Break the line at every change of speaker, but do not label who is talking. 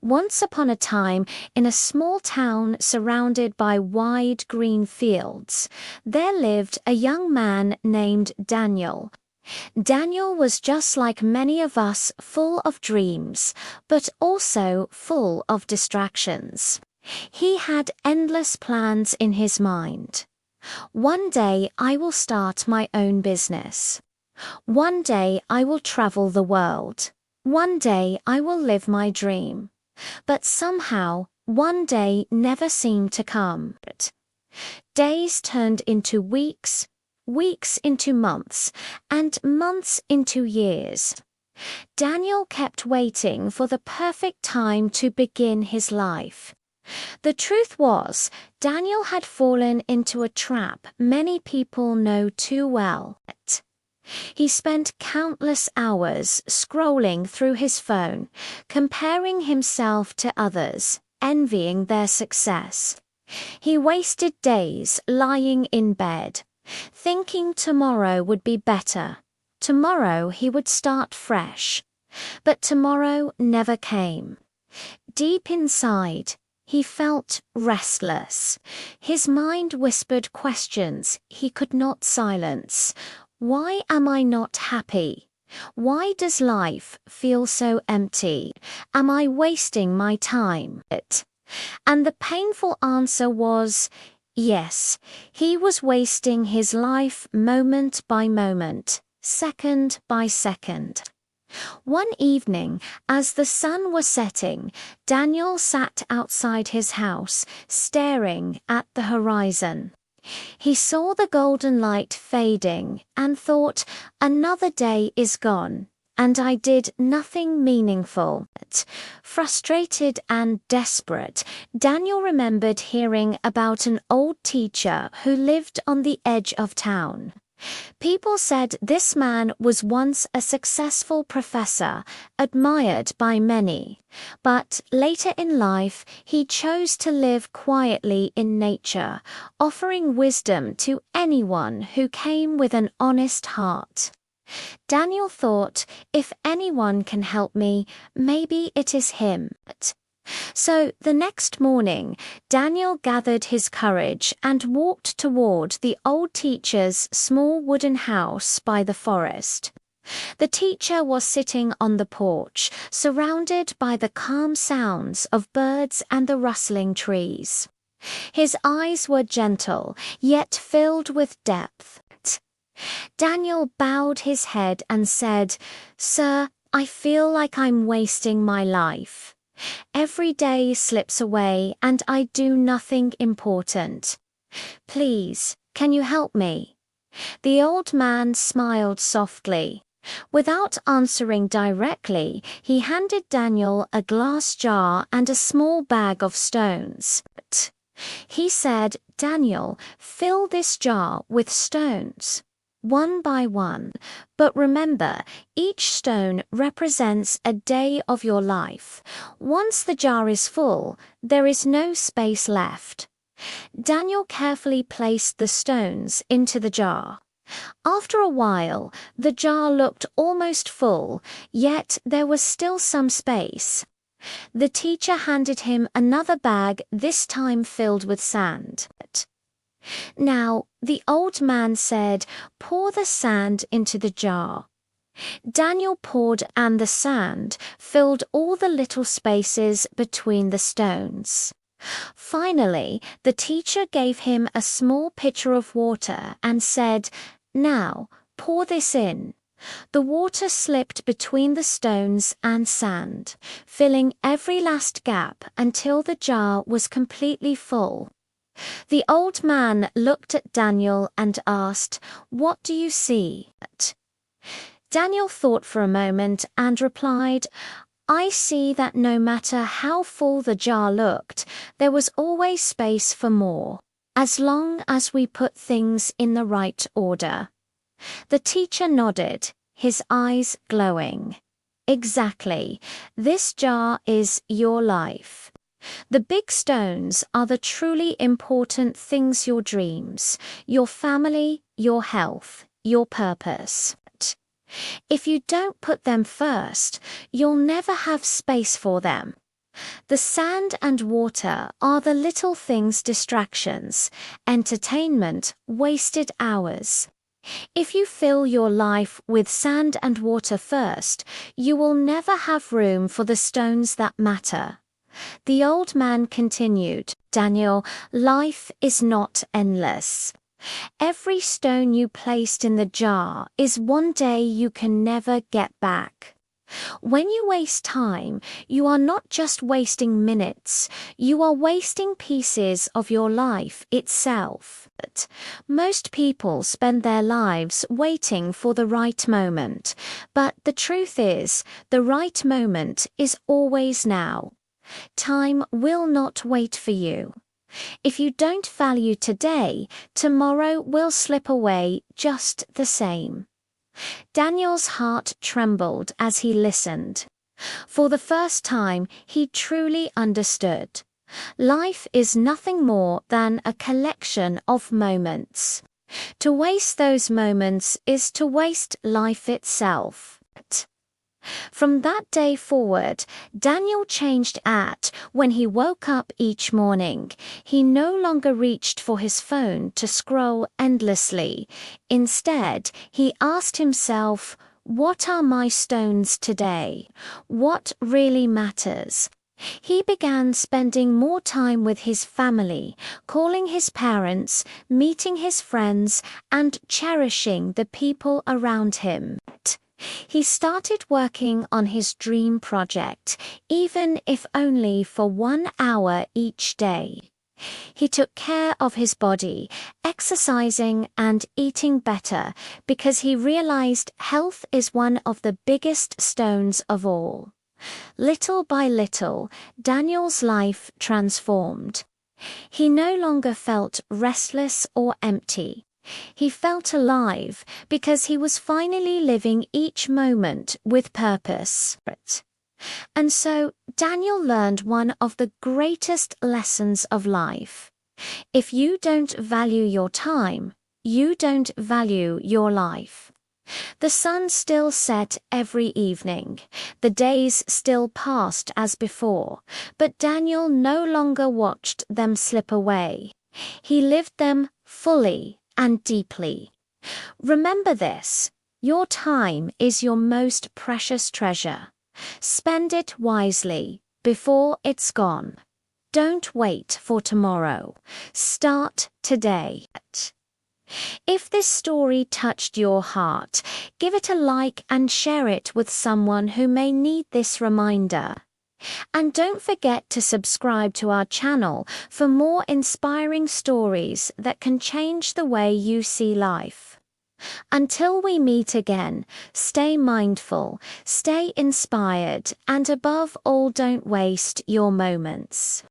Once upon a time, in a small town surrounded by wide green fields, there lived a young man named Daniel. Daniel was just like many of us, full of dreams, but also full of distractions. He had endless plans in his mind. One day I will start my own business. One day I will travel the world. One day I will live my dream. But somehow, one day never seemed to come. Days turned into weeks, weeks into months, and months into years. Daniel kept waiting for the perfect time to begin his life. The truth was, Daniel had fallen into a trap many people know too well. He spent countless hours scrolling through his phone, comparing himself to others, envying their success. He wasted days lying in bed, thinking tomorrow would be better. Tomorrow he would start fresh. But tomorrow never came. Deep inside, he felt restless. His mind whispered questions he could not silence. Why am I not happy? Why does life feel so empty? Am I wasting my time? And the painful answer was, yes, he was wasting his life moment by moment, second by second. One evening, as the sun was setting, Daniel sat outside his house, staring at the horizon. He saw the golden light fading and thought, another day is gone, and I did nothing meaningful. Frustrated and desperate, Daniel remembered hearing about an old teacher who lived on the edge of town. People said this man was once a successful professor, admired by many, but later in life he chose to live quietly in nature, offering wisdom to anyone who came with an honest heart. Daniel thought, if anyone can help me, maybe it is him. So the next morning, Daniel gathered his courage and walked toward the old teacher's small wooden house by the forest. The teacher was sitting on the porch, surrounded by the calm sounds of birds and the rustling trees. His eyes were gentle, yet filled with depth. Daniel bowed his head and said, "Sir, I feel like I'm wasting my life. Every day slips away and I do nothing important. Please, can you help me?" The old man smiled softly. Without answering directly, he handed Daniel a glass jar and a small bag of stones. He said, "Daniel, fill this jar with stones, one by one. But remember, each stone represents a day of your life. Once the jar is full, there is no space left." Daniel carefully placed the stones into the jar. After a while, the jar looked almost full, yet there was still some space. The teacher handed him another bag, this time filled with sand. "Now," the old man said, "pour the sand into the jar." Daniel poured, and the sand filled all the little spaces between the stones. Finally, the teacher gave him a small pitcher of water and said, "Now, pour this in." The water slipped between the stones and sand, filling every last gap until the jar was completely full. The old man looked at Daniel and asked, "What do you see?" Daniel thought for a moment and replied, "I see that no matter how full the jar looked, there was always space for more, as long as we put things in the right order." The teacher nodded, his eyes glowing. "Exactly. This jar is your life. The big stones are the truly important things: your dreams, your family, your health, your purpose. If you don't put them first, you'll never have space for them. The sand and water are the little things' distractions, entertainment, wasted hours. If you fill your life with sand and water first, you will never have room for the stones that matter. The old man continued, Daniel, life is not endless. Every stone you placed in the jar is one day you can never get back. When you waste time, you are not just wasting minutes, you are wasting pieces of your life itself. Most people spend their lives waiting for the right moment, but the truth is, the right moment is always now. Time will not wait for you. If you don't value today, tomorrow will slip away just the same. Daniel's heart trembled as he listened. For the first time, he truly understood. Life is nothing more than a collection of moments. To waste those moments is to waste life itself. From that day forward, Daniel changed. When he woke up each morning, he no longer reached for his phone to scroll endlessly. Instead, he asked himself, what are my stones today? What really matters? He began spending more time with his family, calling his parents, meeting his friends, and cherishing the people around him. He started working on his dream project, even if only for 1 hour each day. He took care of his body, exercising and eating better, because he realized health is one of the biggest stones of all. Little by little, Daniel's life transformed. He no longer felt restless or empty. He felt alive because he was finally living each moment with purpose. And so Daniel learned one of the greatest lessons of life. If you don't value your time, you don't value your life. The sun still set every evening. The days still passed as before, but Daniel no longer watched them slip away. He lived them fully and deeply. Remember this, your time is your most precious treasure. Spend it wisely before it's gone. Don't wait for tomorrow. Start today. If this story touched your heart, give it a like and share it with someone who may need this reminder. And don't forget to subscribe to our channel for more inspiring stories that can change the way you see life. Until we meet again, stay mindful, stay inspired, and above all, don't waste your moments.